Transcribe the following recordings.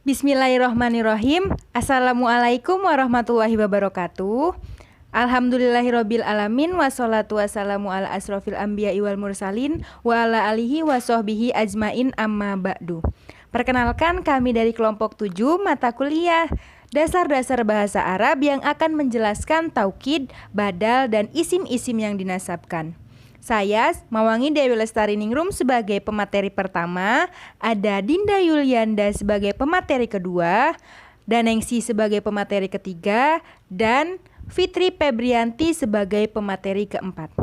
Bismillahirrahmanirrahim. Assalamualaikum warahmatullahi wabarakatuh. Alhamdulillahirabbil alamin wassalatu wassalamu ala asrofil anbiya'i wal mursalin wa ala alihi wa sahbihi ajmain amma ba'du. Perkenalkan, kami dari kelompok 7 mata kuliah Dasar-dasar bahasa Arab yang akan menjelaskan taukid, badal, dan isim-isim yang dinasabkan. Saya, Mawangi Dewi Lestari Ningrum sebagai pemateri pertama, ada Dinda Yulianda sebagai pemateri kedua, Danengsi sebagai pemateri ketiga, dan Fitri Febrianti sebagai pemateri keempat.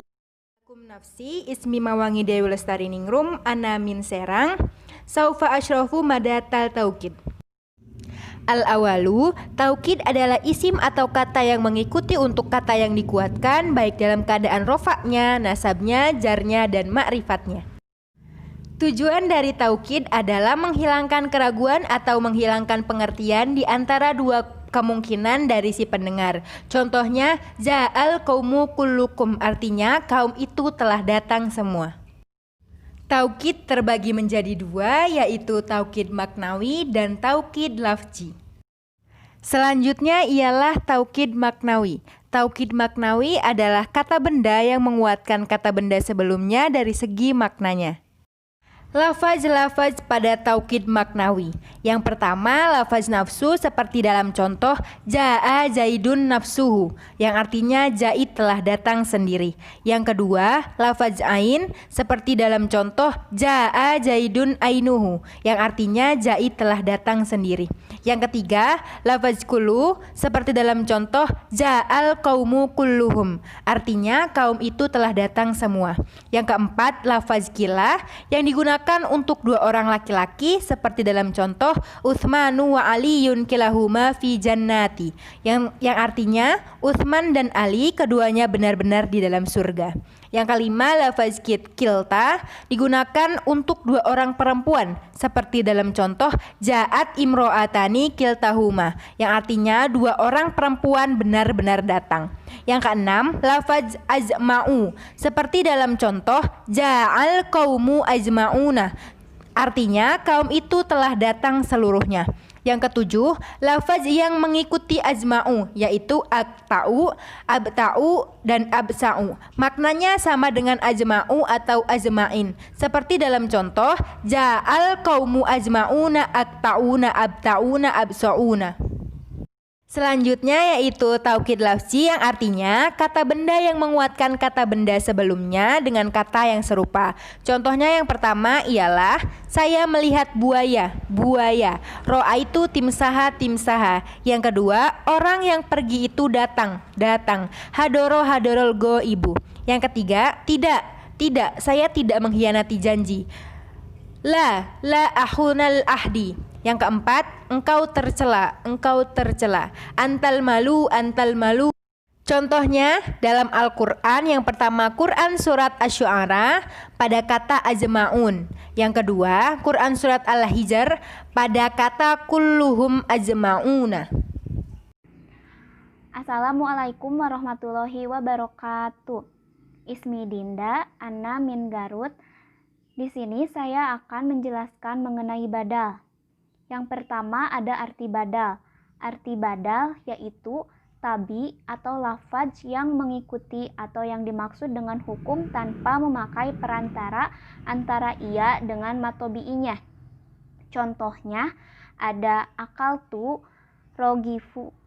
Kum nafsi ismi Mawangi Dewi Lestari Ningrum, ana min Serang, saufa asyrafu madatal taukid. Al-awalu, taukid adalah isim atau kata yang mengikuti untuk kata yang dikuatkan baik dalam keadaan rofaknya, nasabnya, jarnya, dan ma'rifatnya. Tujuan dari taukid adalah menghilangkan keraguan atau menghilangkan pengertian di antara dua kemungkinan dari si pendengar. Contohnya, ja'al qaumu kullukum, artinya kaum itu telah datang semua. Taukid terbagi menjadi dua, yaitu taukid maknawi dan taukid lafzi. Selanjutnya ialah taukid maknawi. Taukid maknawi adalah kata benda yang menguatkan kata benda sebelumnya dari segi maknanya. Lafaz-lafaz pada taukid maknawi. Yang pertama, lafaz nafsu seperti dalam contoh Ja'a Zaidun nafsuhu, yang artinya Zaid telah datang sendiri. Yang kedua, lafaz ain seperti dalam contoh Ja'a Zaidun ainuhu, yang artinya Zaid telah datang sendiri. Yang ketiga, lafaz kullu seperti dalam contoh Ja'al qaumu kulluhum, artinya kaum itu telah datang semua. Yang keempat, lafaz kila yang digunakan untuk dua orang laki-laki seperti dalam contoh Utsmanu wa Aliyun kilahuma fi jannati, yang artinya Utsman dan Ali keduanya benar-benar di dalam surga. Yang kelima, lafaz kilta digunakan untuk dua orang perempuan seperti dalam contoh Ja'at imro'atani kiltahuma, yang artinya dua orang perempuan benar-benar datang. Yang keenam, lafaz ajma'u seperti dalam contoh Ja'al qaumu ajma'una, artinya kaum itu telah datang seluruhnya. Yang ketujuh, lafaz yang mengikuti ajma'u yaitu akta'u, abta'u, dan absa'u. Maknanya sama dengan ajma'u atau ajma'in. Seperti dalam contoh Ja'al qaumu ajma'una akta'una abta'una absa'una. Selanjutnya yaitu taukid lafzi yang artinya kata benda yang menguatkan kata benda sebelumnya dengan kata yang serupa. Contohnya yang pertama ialah saya melihat buaya, buaya. Ro'aitu timsaha, timsaha. Yang kedua, orang yang pergi itu datang, datang. Hadoro, hadorol go ibu. Yang ketiga, tidak, saya tidak mengkhianati janji. La ahunal ahdi. Yang keempat, engkau tercela, engkau tercela. Antal malu, antal malu. Contohnya dalam Al-Quran, yang pertama Quran surat Asy-Syu'ara pada kata ajma'un. Yang kedua Quran surat Al-Hijr pada kata kulluhum ajma'una. Assalamualaikum warahmatullahi wabarakatuh. Ismi Dinda, Ana min Garut. Di sini saya akan menjelaskan mengenai badal. Yang pertama ada arti badal. Arti badal yaitu tabi atau lafaz yang mengikuti atau yang dimaksud dengan hukum tanpa memakai perantara antara ia dengan matobi'inya. Contohnya ada akaltu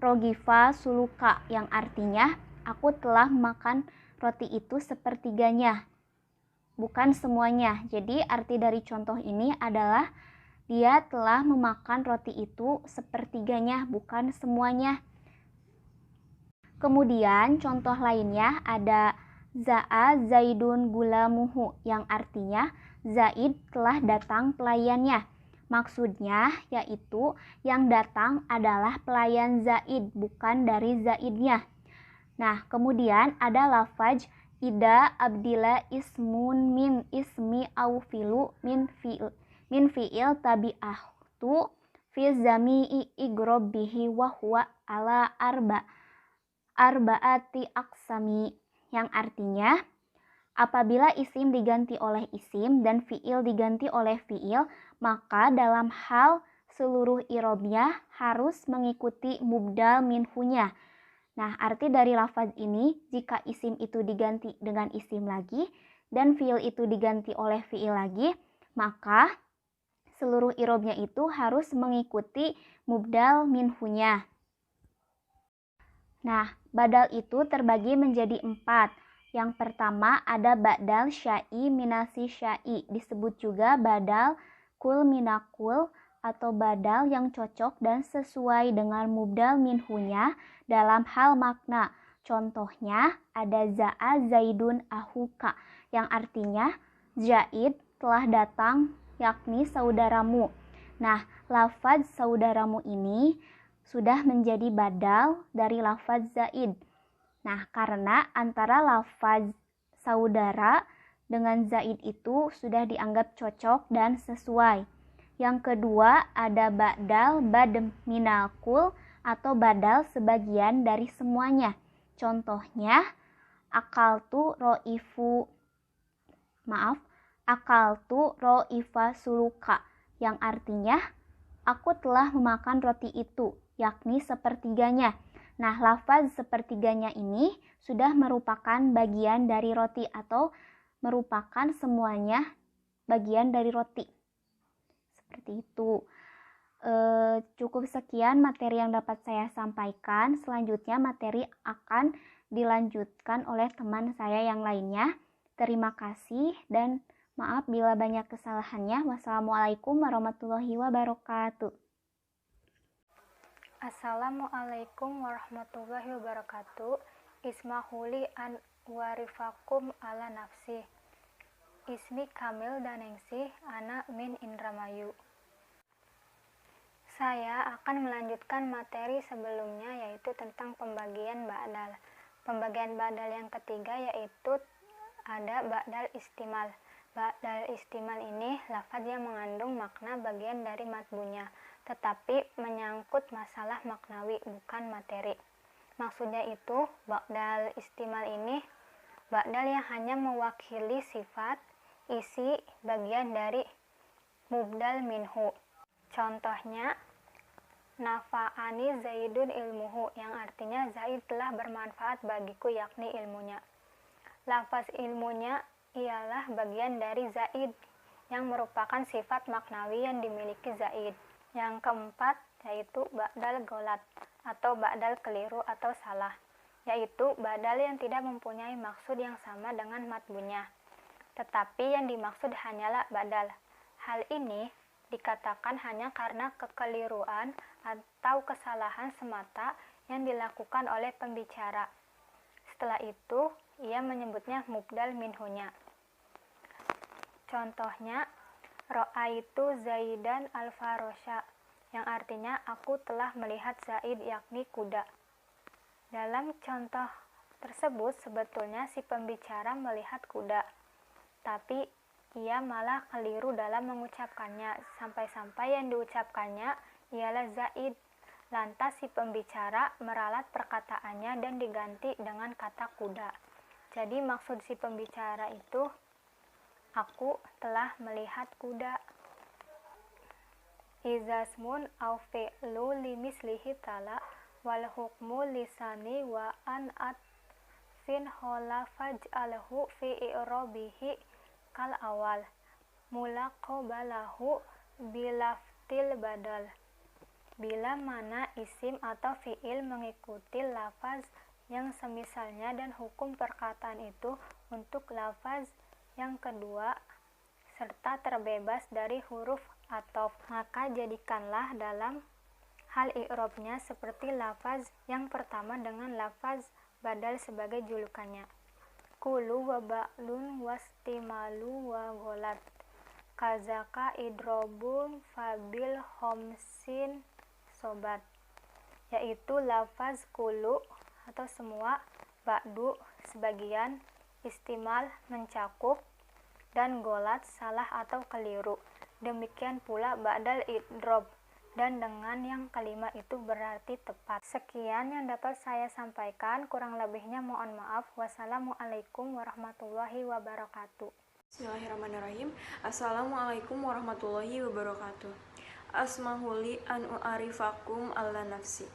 rogifa suluka, yang artinya aku telah makan roti itu sepertiganya, bukan semuanya. Jadi arti dari contoh ini adalah dia telah memakan roti itu sepertiganya, bukan semuanya. Kemudian contoh lainnya ada Za'a Zaidun gulamuhu, yang artinya Zaid telah datang pelayannya. Maksudnya yaitu yang datang adalah pelayan Zaid, bukan dari Zaidnya. Nah, kemudian ada lafaz ida abdila ismun min ismi au filu min fi'il tabi'ahtu fi zami'i igrob bihi wa huwa ala arba'ati aksami, yang artinya apabila isim diganti oleh isim dan fi'il diganti oleh fi'il, maka dalam hal seluruh irobnya harus mengikuti mubdal minhunya. Nah, arti dari lafaz ini, jika isim itu diganti dengan isim lagi dan fiil itu diganti oleh fiil lagi, maka seluruh irobnya itu harus mengikuti mubdal minhunya. Nah, badal itu terbagi menjadi 4. Yang pertama ada badal syai minasi syai, disebut juga badal kul minakul atau badal yang cocok dan sesuai dengan mubdal minhunya dalam hal makna. Contohnya ada za'a zaidun ahuka yang artinya Zaid telah datang, yakni saudaramu. Nah, lafaz saudaramu ini sudah menjadi badal dari lafaz Zaid. Nah, karena antara lafaz saudara dengan Zaid itu sudah dianggap cocok dan sesuai. Yang kedua ada badal bad minal kul atau badal sebagian dari semuanya. Contohnya akaltu ro'ifa suluka yang artinya aku telah memakan roti itu, yakni sepertiganya. Nah, lafaz sepertiganya ini sudah merupakan bagian dari roti atau merupakan semuanya bagian dari roti. Seperti itu. Cukup sekian materi yang dapat saya sampaikan. Selanjutnya materi akan dilanjutkan oleh teman saya yang lainnya. Terima kasih dan maaf bila banyak kesalahannya. Wassalamualaikum warahmatullahi wabarakatuh. Assalamualaikum warahmatullahi wabarakatuh. Ismahuli an warifakum ala nafsi. Ismi Kamil Daningsih, ana min Indramayu. Saya akan melanjutkan materi sebelumnya yaitu tentang pembagian ba'dal. Pembagian ba'dal yang ketiga yaitu ada ba'dal istimal. Ba'dal istimal ini lafaz yang mengandung makna bagian dari matbunya, tetapi menyangkut masalah maknawi bukan materi. Maksudnya itu, ba'dal istimal ini ba'dal yang hanya mewakili sifat, isi, bagian dari mubdal minhu. Contohnya, nafa'ani zaidun ilmuhu yang artinya Zaid telah bermanfaat bagiku yakni ilmunya. Lafaz ilmunya ialah bagian dari Zaid yang merupakan sifat maknawi yang dimiliki Zaid. Yang keempat yaitu ba'dal golat atau ba'dal keliru atau salah, yaitu ba'dal yang tidak mempunyai maksud yang sama dengan matbunya, tetapi yang dimaksud hanyalah ba'dal. Hal ini dikatakan hanya karena kekeliruan atau kesalahan semata yang dilakukan oleh pembicara. Setelah itu, ia menyebutnya mubdal minhunya. Contohnya, ro'aitu Zaidan al-farosha, yang artinya aku telah melihat Zaid yakni kuda. Dalam contoh tersebut sebetulnya si pembicara melihat kuda, tapi ia malah keliru dalam mengucapkannya, sampai-sampai yang diucapkannya ialah Zaid. Lantas si pembicara meralat perkataannya dan diganti dengan kata kuda. Jadi maksud si pembicara itu, aku telah melihat kuda. Izasmun au fi'lu limislihi tala wal hukmu lisani wa an atfin hola faj'alhu fi i'robihi kal awal mulaqobalahu bilaftil badal. Bila mana isim atau fi'il mengikuti lafaz yang semisalnya dan hukum perkataan itu untuk lafaz yang kedua serta terbebas dari huruf ataf, maka jadikanlah dalam hal i'robnya seperti lafaz yang pertama dengan lafaz badal sebagai julukannya. Kulu wa ba'lun wastimalu wa golat kazaka idrobun fabil homsin sobat, yaitu lafaz kulu atau semua, ba'du sebagian, istimal mencakup, dan golat salah atau keliru. Demikian pula ba'dal idrob, dan dengan yang kelima itu berarti tepat. Sekian yang dapat saya sampaikan, kurang lebihnya mohon maaf. Wassalamualaikum warahmatullahi wabarakatuh. Bismillahirrahmanirrahim. Assalamualaikum warahmatullahi wabarakatuh. Asmahuli an u'arifakum alla nafsi.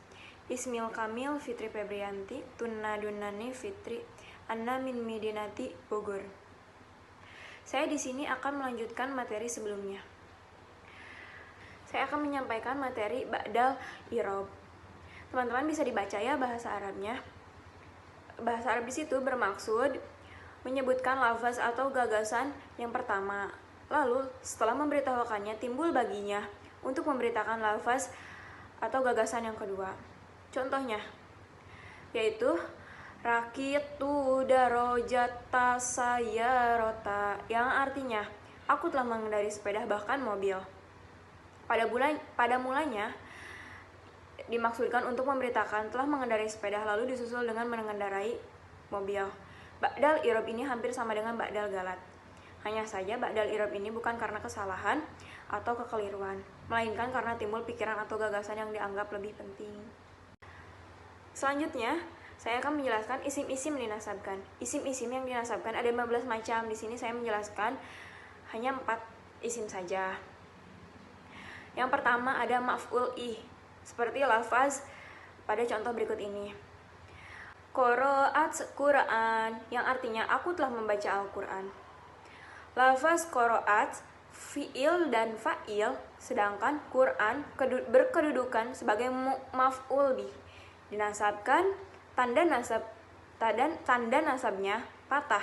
Ismil Kamil Fitri Febrianti, Tunna Dunani Fitri, Anna min Midinati Bogor. Saya di sini akan melanjutkan materi sebelumnya. Saya akan menyampaikan materi ba'dal i'rab. Teman-teman bisa dibaca ya bahasa Arabnya. Bahasa Arab di situ bermaksud menyebutkan lafaz atau gagasan yang pertama. Lalu setelah memberitahukannya timbul baginya untuk memberitakan lafaz atau gagasan yang kedua. Contohnya yaitu rakitu darojata sayarota, yang artinya aku telah mengendarai sepeda bahkan mobil. Pada mulanya dimaksudkan untuk memberitakan telah mengendarai sepeda lalu disusul dengan mengendarai mobil. Ba'dal i'rab ini hampir sama dengan ba'dal galat. Hanya saja ba'dal i'rab ini bukan karena kesalahan atau kekeliruan, melainkan karena timbul pikiran atau gagasan yang dianggap lebih penting. Selanjutnya, saya akan menjelaskan isim-isim dinasabkan. Isim-isim yang dinasabkan ada 15 macam. Di sini saya menjelaskan hanya 4 isim saja. Yang pertama ada maf'ul ih, seperti lafaz pada contoh berikut ini. Qoro'at Qur'an, yang artinya aku telah membaca Al-Quran. Lafaz qoro'at, fi'il dan fa'il, sedangkan Quran berkedudukan sebagai maf'ul bih. Dinasabkan, tanda nasabnya patah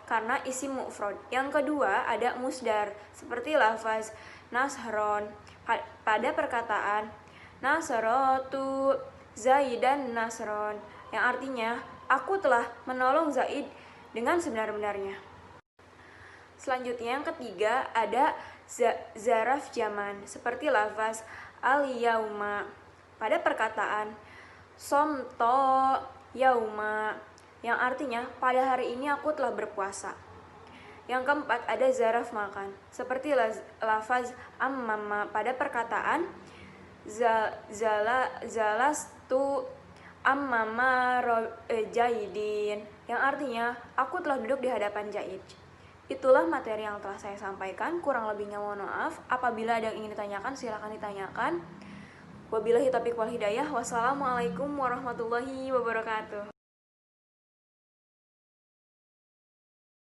karena isim mufrad. Yang kedua ada musdar, seperti lafaz nasron pada perkataan nasrotu Zaidan nasron, yang artinya aku telah menolong Zaid dengan sebenar-benarnya. Selanjutnya yang ketiga ada zaraf zaman, seperti lafaz al-yauma pada perkataan somto yauma, yang artinya pada hari ini aku telah berpuasa. Yang keempat ada zaraf makan, seperti lafaz ammama pada perkataan zalastu ammama jaidin, yang artinya aku telah duduk di hadapan Jaid. Itulah materi yang telah saya sampaikan, kurang lebihnya mohon maaf. Apabila ada yang ingin ditanyakan silakan ditanyakan. Wabillahi taufiq wal hidayah. Wassalamualaikum warahmatullahi wabarakatuh.